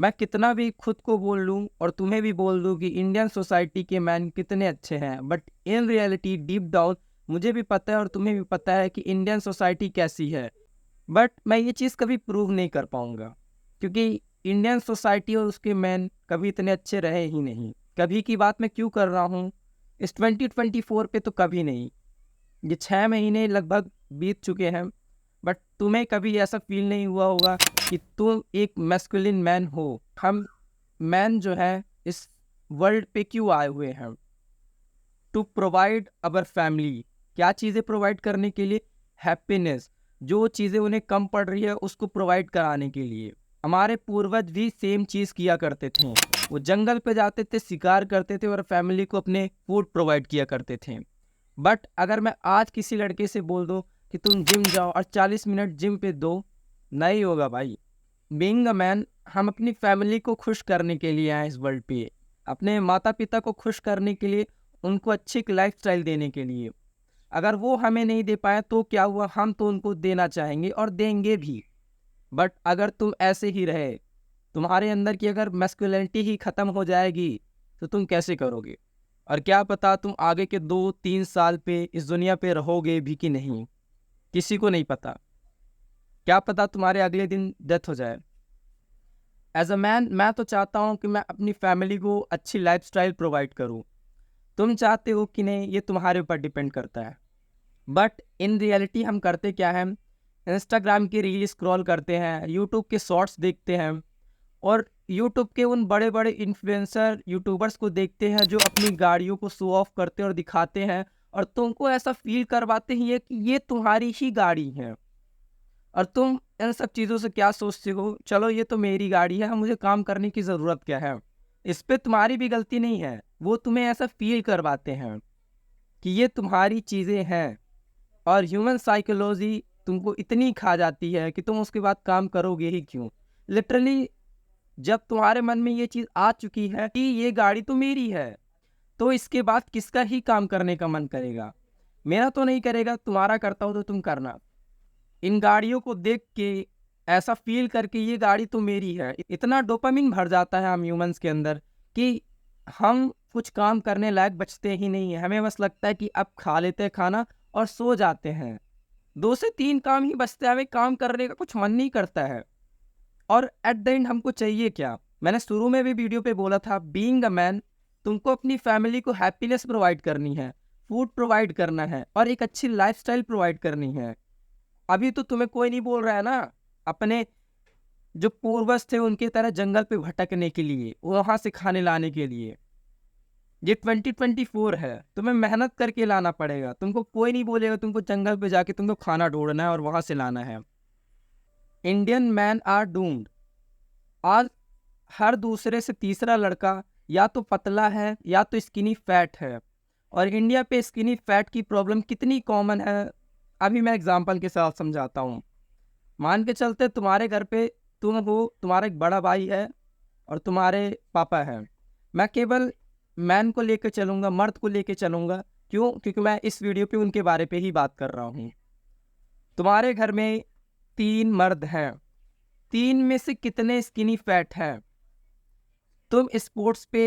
मैं कितना भी खुद को बोल लूँ और तुम्हें भी बोल दूँ कि इंडियन सोसाइटी के मैन कितने अच्छे हैं, but in reality deep down मुझे भी पता है और तुम्हें भी पता है कि इंडियन सोसाइटी कैसी है। बट मैं ये चीज़ कभी प्रूव नहीं कर पाऊँगा, क्योंकि इंडियन सोसाइटी और उसके मैन कभी इतने अच्छे रहे ही नहीं। कभी की बात मैं क्यों कर रहा हूँ, इस 2024 पे तो कभी नहीं। ये 6 महीने लगभग बीत चुके हैं, बट तुम्हें कभी ऐसा फ़ील नहीं हुआ होगा कि तुम एक मैस्कुलिन मैन हो। हम मैन जो है इस वर्ल्ड पे क्यों आए हुए हैं? To provide our family. क्या चीज़ें प्रोवाइड करने के लिए? हैप्पीनेस। जो चीज़ें उन्हें कम पड़ रही है उसको प्रोवाइड कराने के लिए। हमारे पूर्वज भी सेम चीज़ किया करते थे। वो जंगल पे जाते थे, शिकार करते थे और फैमिली को अपने फूड प्रोवाइड किया करते थे। बट अगर मैं आज किसी लड़के से बोल दूं कि तुम जिम जाओ और 40 मिनट जिम पे दो, नहीं होगा भाई। बीइंग अ मैन, हम अपनी फैमिली को खुश करने के लिए आए इस वर्ल्ड पे, अपने माता पिता को खुश करने के लिए, उनको अच्छी एक लाइफस्टाइल देने के लिए। अगर वो हमें नहीं दे पाए तो क्या हुआ, हम तो उनको देना चाहेंगे और देंगे भी। बट अगर तुम ऐसे ही रहे, तुम्हारे अंदर की अगर मैस्कुलिनिटी ही खत्म हो जाएगी, तो तुम कैसे करोगे? और क्या पता तुम आगे के 2-3 साल पे इस दुनिया पे रहोगे भी कि नहीं, किसी को नहीं पता। क्या पता तुम्हारे अगले दिन डेथ हो जाए। एज अ मैन मैं तो चाहता हूँ कि मैं अपनी फैमिली को अच्छी लाइफस्टाइल प्रोवाइड करूँ। तुम चाहते हो कि नहीं, ये तुम्हारे ऊपर डिपेंड करता है। बट इन रियलिटी हम करते क्या हैं? इंस्टाग्राम की रील स्क्रॉल करते हैं, यूट्यूब के शॉर्ट्स देखते हैं और यूट्यूब के उन बड़े बड़े इन्फ्लुएंसर यूट्यूबर्स को देखते हैं जो अपनी गाड़ियों को शो ऑफ करते हैं और दिखाते हैं, और तुमको ऐसा फील करवाते हैं कि ये तुम्हारी ही गाड़ी है। और तुम इन सब चीज़ों से क्या सोचते हो, चलो ये तो मेरी गाड़ी है, मुझे काम करने की ज़रूरत क्या है। इस पे तुम्हारी भी गलती नहीं है, वो तुम्हें ऐसा फील करवाते हैं कि ये तुम्हारी चीज़ें हैं। और ह्यूमन साइकोलॉजी तुमको इतनी खा जाती है कि तुम उसके बाद काम करोगे ही क्यों। लिटरली जब तुम्हारे मन में ये चीज़ आ चुकी है कि ये गाड़ी तो मेरी है, तो इसके बाद किसका ही काम करने का मन करेगा? मेरा तो नहीं करेगा, तुम्हारा करता हो तो तुम करना। इन गाड़ियों को देख के ऐसा फ़ील करके ये गाड़ी तो मेरी है, इतना डोपामाइन भर जाता है हम ह्यूमन्स के अंदर कि हम कुछ काम करने लायक बचते ही नहीं हैं। हमें बस लगता है कि अब खा लेते हैं खाना और सो जाते हैं। 2 से 3 काम ही बचते हैं, हमें काम करने का कुछ मन नहीं करता है। और एट द एंड हमको चाहिए क्या? मैंने शुरू में भी वीडियो पे बोला था, बीइंग अ मैन, तुमको अपनी फैमिली को हैप्पीनेस प्रोवाइड करनी है, फूड प्रोवाइड करना है और एक अच्छी लाइफ़स्टाइल प्रोवाइड करनी है। अभी तो तुम्हें कोई नहीं बोल रहा है ना, अपने जो पूर्वज थे उनकी तरह जंगल पे भटकने के लिए, वहाँ से खाने लाने के लिए। ये 2024 है, तुम्हें मेहनत करके लाना पड़ेगा। तुमको कोई नहीं बोलेगा तुमको जंगल पे जाके तुमको खाना ढूँढना है और वहाँ से लाना है। Indian man are doomed. आज हर दूसरे से तीसरा लड़का या तो पतला है या तो स्किनी फैट है। और इंडिया पे स्किनी फैट की प्रॉब्लम कितनी कॉमन है, अभी मैं एग्जांपल के साथ समझाता हूँ। मान के चलते तुम्हारे घर पे तुम हो, तुम्हारा एक बड़ा भाई है और तुम्हारे पापा हैं। मैं केवल मैन को लेकर चलूँगा, मर्द को लेकर चलूँगा। क्यों? क्योंकि मैं इस वीडियो पे उनके बारे पे ही बात कर रहा हूँ। तुम्हारे घर में 3 मर्द हैं, 3 में से कितने स्किनी फैट हैं? तुम स्पोर्ट्स पे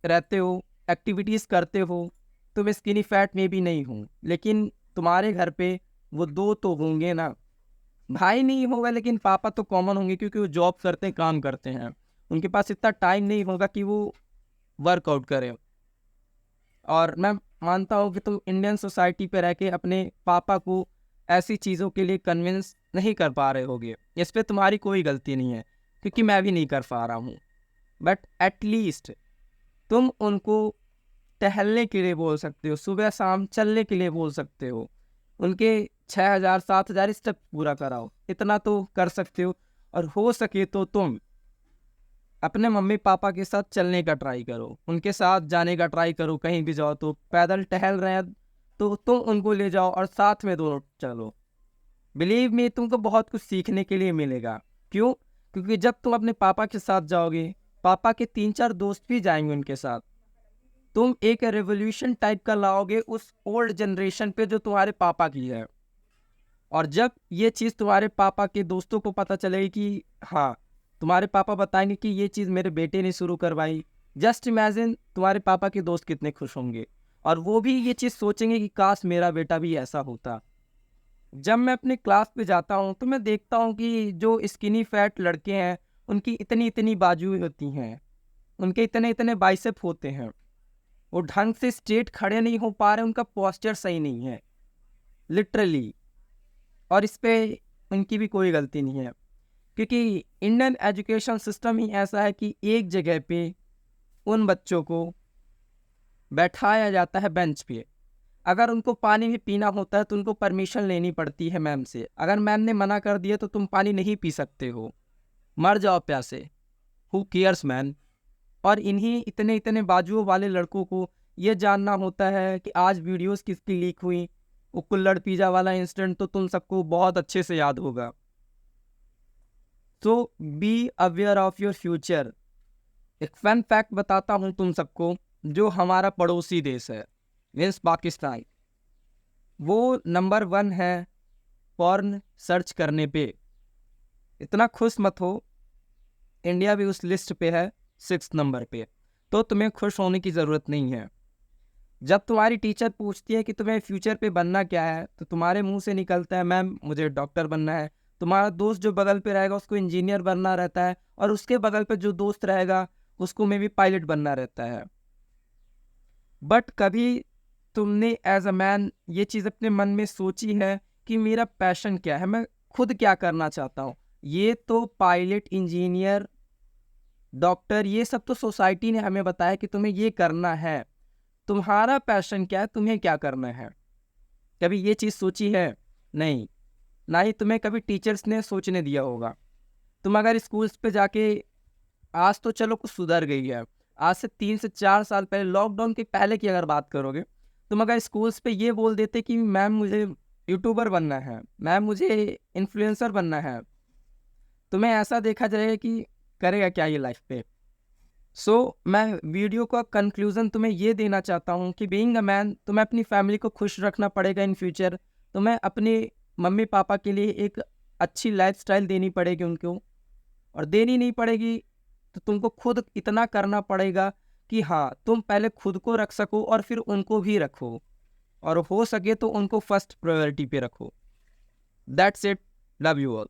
रहते हो, एक्टिविटीज़ करते हो, तुम स्किनी फैट में भी नहीं हो, लेकिन तुम्हारे घर पे वो 2 तो होंगे ना। भाई नहीं होगा लेकिन पापा तो कॉमन होंगे, क्योंकि वो जॉब करते हैं, काम करते हैं। उनके पास इतना टाइम नहीं होगा कि वो वर्कआउट करें। और मैं मानता हूँ कि तुम इंडियन सोसाइटी पे रह के अपने पापा को ऐसी चीज़ों के लिए कन्विंस नहीं कर पा रहे होगे। इस पे तुम्हारी कोई गलती नहीं है, क्योंकि मैं भी नहीं कर पा रहा हूँ। बट एटलीस्ट तुम उनको टहलने के लिए बोल सकते हो, सुबह शाम चलने के लिए बोल सकते हो, उनके 6,000 7,000 स्टेप पूरा कराओ, इतना तो कर सकते हो। और हो सके तो तुम अपने मम्मी पापा के साथ चलने का ट्राई करो, उनके साथ जाने का ट्राई करो। कहीं भी जाओ तो पैदल टहल रहे हैं तो तुम उनको ले जाओ और साथ में दोनों चलो। बिलीव मी, तुमको बहुत कुछ सीखने के लिए मिलेगा। क्यों? क्योंकि जब तुम अपने पापा के साथ जाओगे, पापा के 3-4 दोस्त भी जाएंगे उनके साथ, तुम एक रेवोल्यूशन टाइप का लाओगे उस ओल्ड जनरेशन पे जो तुम्हारे पापा की है। और जब ये चीज़ तुम्हारे पापा के दोस्तों को पता चलेगी कि हाँ, तुम्हारे पापा बताएंगे कि ये चीज़ मेरे बेटे ने शुरू करवाई। जस्ट इमेजिन तुम्हारे पापा के दोस्त कितने खुश होंगे, और वो भी ये चीज़ सोचेंगे कि काश मेरा बेटा भी ऐसा होता। जब मैं अपने क्लास पे जाता हूँ तो मैं देखता हूँ कि जो स्किनी फैट लड़के हैं, उनकी इतनी इतनी बाजुएं होती हैं, उनके इतने इतने बाइसेप होते हैं, वो ढंग से स्ट्रेट खड़े नहीं हो पा रहे, उनका पोस्चर सही नहीं है लिटरली। और इस पे उनकी भी कोई गलती नहीं है, क्योंकि इंडियन एजुकेशन सिस्टम ही ऐसा है कि एक जगह पे उन बच्चों को बैठाया जाता है बेंच पे। अगर उनको पानी भी पीना होता है तो उनको परमिशन लेनी पड़ती है मैम से। अगर मैम ने मना कर दिया तो तुम पानी नहीं पी सकते हो, मर जाओ प्यासे, हु केयर्स मैन। और इन्हीं इतने इतने बाजुओं वाले लड़कों को ये जानना होता है कि आज वीडियोस किसकी लीक हुई। वो कुल्हड़ पिज़्ज़ा वाला इंसिडेंट तो तुम सबको बहुत अच्छे से याद होगा। So be aware of your future. एक फन फैक्ट बताता हूँ तुम सबको, जो हमारा पड़ोसी देश है मीन्स पाकिस्तान, वो नंबर 1 है पॉर्न सर्च करने पे। इतना खुश मत हो, इंडिया भी उस लिस्ट पे है 6 नंबर पे, तो तुम्हें खुश होने की ज़रूरत नहीं है। जब तुम्हारी टीचर पूछती है कि तुम्हें फ्यूचर पे बनना क्या है, तो तुम्हारे मुंह से निकलता है मैम मुझे डॉक्टर बनना है। तुम्हारा दोस्त जो बगल पे रहेगा उसको इंजीनियर बनना रहता है, और उसके बगल पे जो दोस्त रहेगा उसको मे भी पायलट बनना रहता है। बट कभी तुमने एज अ मैन ये चीज़ अपने मन में सोची है कि मेरा पैशन क्या है, मैं खुद क्या करना चाहता हूँ? ये तो पायलट, इंजीनियर, डॉक्टर, ये सब तो सोसाइटी ने हमें बताया कि तुम्हें ये करना है। तुम्हारा पैशन क्या है, तुम्हें क्या करना है? कभी ये चीज़ सोची है? नहीं। ना ही तुम्हें कभी टीचर्स ने सोचने दिया होगा। तुम अगर स्कूल्स पे जाके, आज तो चलो कुछ सुधर गई है, आज से 3 से 4 साल पहले, लॉकडाउन के पहले की अगर बात करोगे, तुम अगर स्कूल्स पे ये बोल देते कि मैम मुझे यूट्यूबर बनना है, मैम मुझे इन्फ्लुएंसर बनना है, तुम्हें ऐसा देखा जाएगा कि करेगा क्या ये लाइफ पे। मैं वीडियो का कंक्लूजन तुम्हें ये देना चाहता हूँ कि बीइंग अ मैन तुम्हें अपनी फैमिली को खुश रखना पड़ेगा इन फ्यूचर। तुम्हें अपने मम्मी पापा के लिए एक अच्छी लाइफस्टाइल देनी पड़ेगी उनको, और देनी नहीं पड़ेगी तो तुमको खुद इतना करना पड़ेगा कि हाँ तुम पहले खुद को रख सको और फिर उनको भी रखो, और हो सके तो उनको फर्स्ट प्रायोरिटी पे रखो। That's it. Love you all.